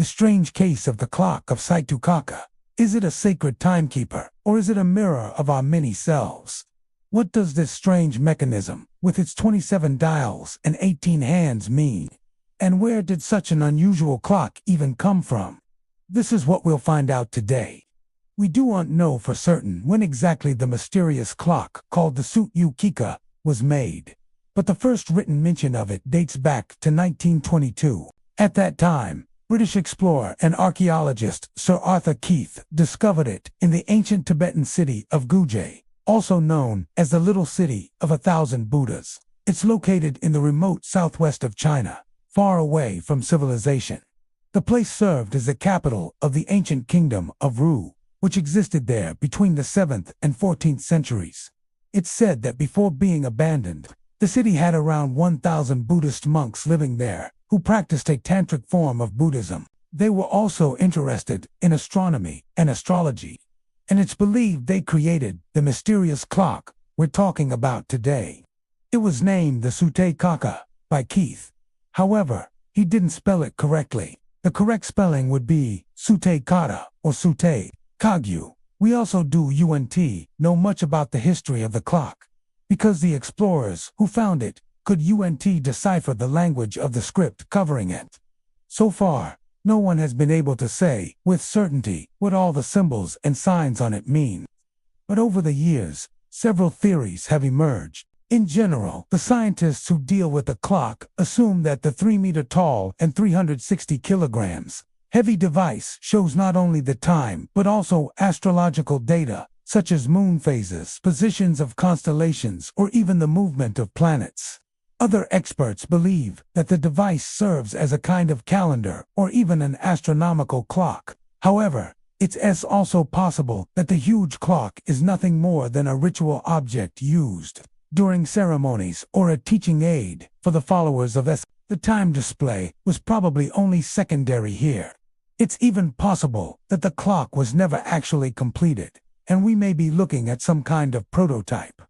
The strange case of the clock of Suyt'u Qaqa. Is it a sacred timekeeper, or is it a mirror of our many selves? What does this strange mechanism, with its 27 dials and 18 hands, mean? And where did such an unusual clock even come from? This is what we'll find out today. We do not know for certain when exactly the mysterious clock, called the Suyt'u Qaqa, was made. But the first written mention of it dates back to 1922. At that time, British explorer and archaeologist Sir Arthur Keith discovered it in the ancient Tibetan city of Guje, also known as the Little City of 1,000 Buddhas. It's located in the remote southwest of China, far away from civilization. The place served as the capital of the ancient kingdom of Ru, which existed there between the 7th and 14th centuries. It's said that before being abandoned, the city had around 1,000 Buddhist monks living there, who practiced a tantric form of Buddhism. They were also interested in astronomy and astrology, and it's believed they created the mysterious clock we're talking about today. It was named the Suyt'u Qaqa by Keith. However, he didn't spell it correctly. The correct spelling would be Suyt'u Qaqa or Suyt'u Qaqa. We also know much about the history of the clock, because the explorers who found it could decipher the language of the script covering it. So far, no one has been able to say with certainty what all the symbols and signs on it mean. But over the years, several theories have emerged. In general, the scientists who deal with the clock assume that the 3-meter-tall and 360 kilograms heavy device shows not only the time but also astrological data, such as moon phases, positions of constellations, or even the movement of planets. Other experts believe that the device serves as a kind of calendar or even an astronomical clock. However, it's also possible that the huge clock is nothing more than a ritual object used during ceremonies or a teaching aid for the followers of S. The time display was probably only secondary here. It's even possible that the clock was never actually completed, and we may be looking at some kind of prototype.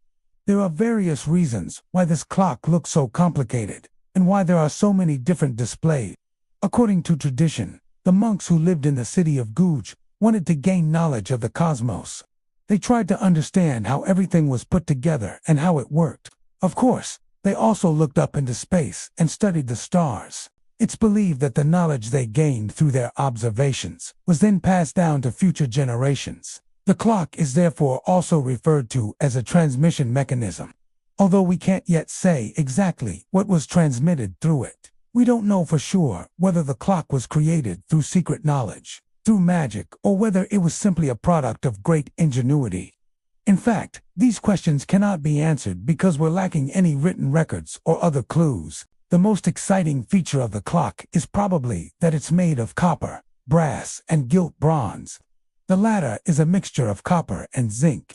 There are various reasons why this clock looks so complicated, and why there are so many different displays. According to tradition, the monks who lived in the city of Guj wanted to gain knowledge of the cosmos. They tried to understand how everything was put together and how it worked. Of course, they also looked up into space and studied the stars. It's believed that the knowledge they gained through their observations was then passed down to future generations. The clock is therefore also referred to as a transmission mechanism. Although we can't yet say exactly what was transmitted through it, we don't know for sure whether the clock was created through secret knowledge, through magic, or whether it was simply a product of great ingenuity. In fact, these questions cannot be answered because we're lacking any written records or other clues. The most exciting feature of the clock is probably that it's made of copper, brass, and gilt bronze. The latter is a mixture of copper and zinc.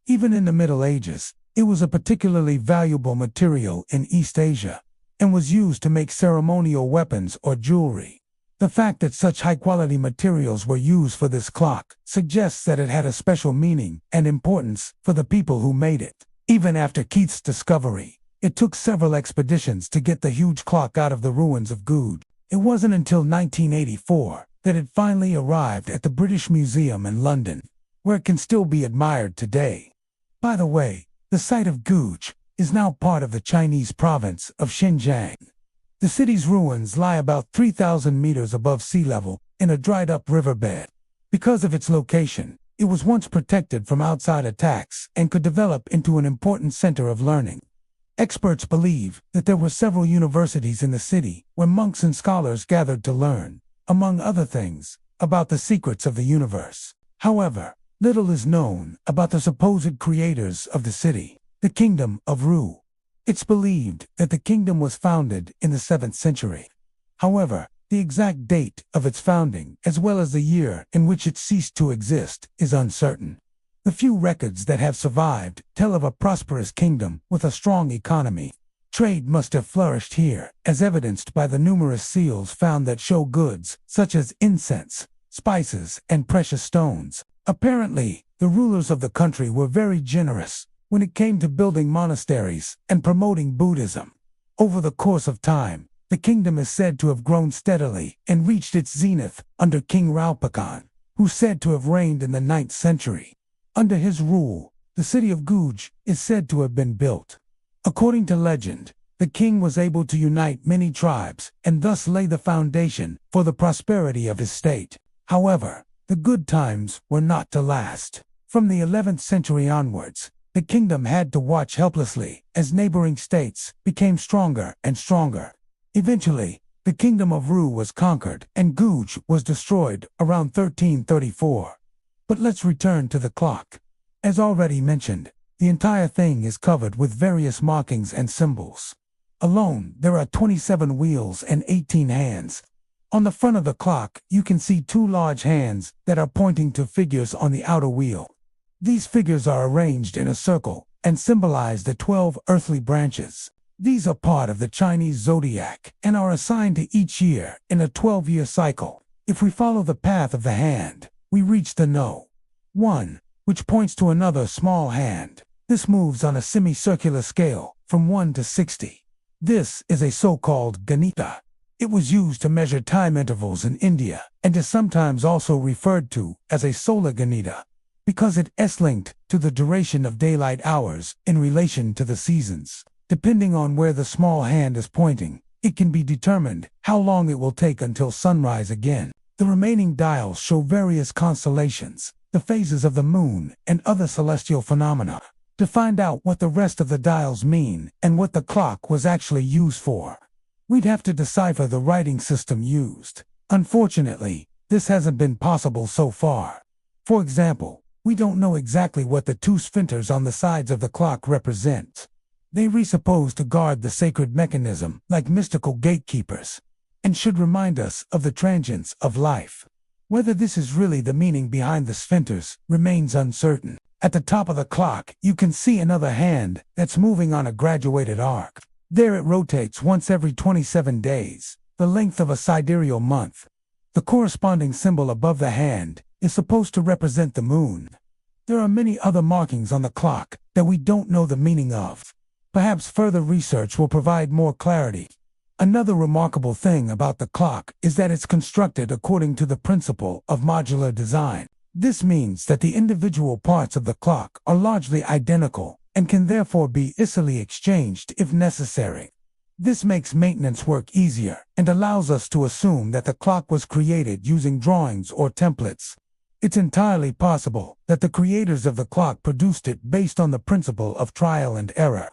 Even in the Middle Ages, it was a particularly valuable material in East Asia, and was used to make ceremonial weapons or jewelry. The fact that such high-quality materials were used for this clock suggests that it had a special meaning and importance for the people who made it. Even after Keith's discovery, it took several expeditions to get the huge clock out of the ruins of Guj. It wasn't until 1984 that it finally arrived at the British Museum in London, where it can still be admired today. By the way, the site of Guj is now part of the Chinese province of Xinjiang. The city's ruins lie about 3,000 meters above sea level in a dried-up riverbed. Because of its location, it was once protected from outside attacks and could develop into an important center of learning. Experts believe that there were several universities in the city where monks and scholars gathered to learn, among other things, about the secrets of the universe. However, little is known about the supposed creators of the city, the Kingdom of Ru. It's believed that the kingdom was founded in the 7th century. However, the exact date of its founding, as well as the year in which it ceased to exist, is uncertain. The few records that have survived tell of a prosperous kingdom with a strong economy. Trade must have flourished here, as evidenced by the numerous seals found that show goods such as incense, spices, and precious stones. Apparently, the rulers of the country were very generous when it came to building monasteries and promoting Buddhism. Over the course of time, The kingdom is said to have grown steadily and reached its zenith under King Raupakan, who is said to have reigned in the 9th century. Under his rule, the city of Guj is said to have been built. According to legend, the king was able to unite many tribes and thus lay the foundation for the prosperity of his state. However, the good times were not to last. From the 11th century onwards, the kingdom had to watch helplessly as neighboring states became stronger and stronger. Eventually, the kingdom of Ru was conquered and Guj was destroyed around 1334. But let's return to the clock. As already mentioned, the entire thing is covered with various markings and symbols. Alone, there are 27 wheels and 18 hands. On the front of the clock, you can see 2 large hands that are pointing to figures on the outer wheel. These figures are arranged in a circle and symbolize the 12 earthly branches. These are part of the Chinese zodiac and are assigned to each year in a 12-year cycle. If we follow the path of the hand, we reach the No. 1, which points to another small hand. This moves on a semicircular scale from 1 to 60. This is a so-called Ganita. It was used to measure time intervals in India and is sometimes also referred to as a solar Ganita because it is linked to the duration of daylight hours in relation to the seasons. Depending on where the small hand is pointing, it can be determined how long it will take until sunrise again. The remaining dials show various constellations, the phases of the moon, and other celestial phenomena. To find out what the rest of the dials mean and what the clock was actually used for, we'd have to decipher the writing system used. Unfortunately, this hasn't been possible so far. For example, we don't know exactly what the 2 sphinxes on the sides of the clock represent. They are supposed to guard the sacred mechanism like mystical gatekeepers, and should remind us of the transience of life. Whether this is really the meaning behind the sphinxes remains uncertain. At the top of the clock, you can see another hand that's moving on a graduated arc. There it rotates once every 27 days, the length of a sidereal month. The corresponding symbol above the hand is supposed to represent the moon. There are many other markings on the clock that we don't know the meaning of. Perhaps further research will provide more clarity. Another remarkable thing about the clock is that it's constructed according to the principle of modular design. This means that the individual parts of the clock are largely identical and can therefore be easily exchanged if necessary. This makes maintenance work easier and allows us to assume that the clock was created using drawings or templates. It's entirely possible that the creators of the clock produced it based on the principle of trial and error.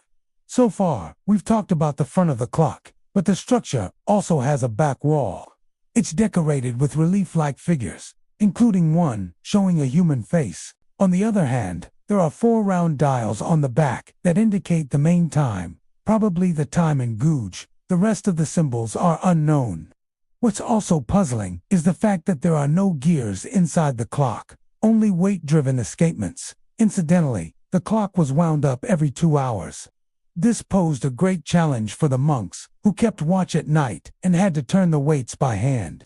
So far, we've talked about the front of the clock, but the structure also has a back wall. It's decorated with relief-like figures, including one showing a human face. On the other hand, there are 4 round dials on the back that indicate the main time, probably the time in Guj. The rest of the symbols are unknown. What's also puzzling is the fact that there are no gears inside the clock, only weight-driven escapements. Incidentally, the clock was wound up every 2 hours. This posed a great challenge for the monks, who kept watch at night and had to turn the weights by hand.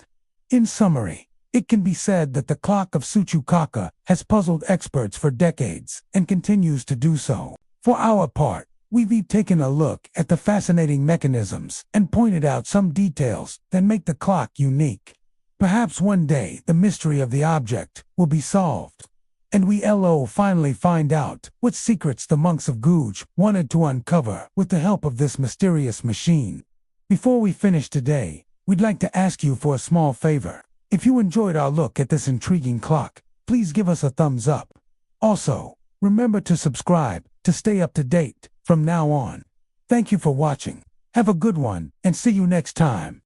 In summary, it can be said that the clock of Suyt'u Qaqa has puzzled experts for decades and continues to do so. For our part, we've taken a look at the fascinating mechanisms and pointed out some details that make the clock unique. Perhaps one day the mystery of the object will be solved, and we'll finally find out what secrets the monks of Guj wanted to uncover with the help of this mysterious machine. Before we finish today, we'd like to ask you for a small favor. If you enjoyed our look at this intriguing clock, please give us a thumbs up. Also, remember to subscribe to stay up to date from now on. Thank you for watching. Have a good one and see you next time.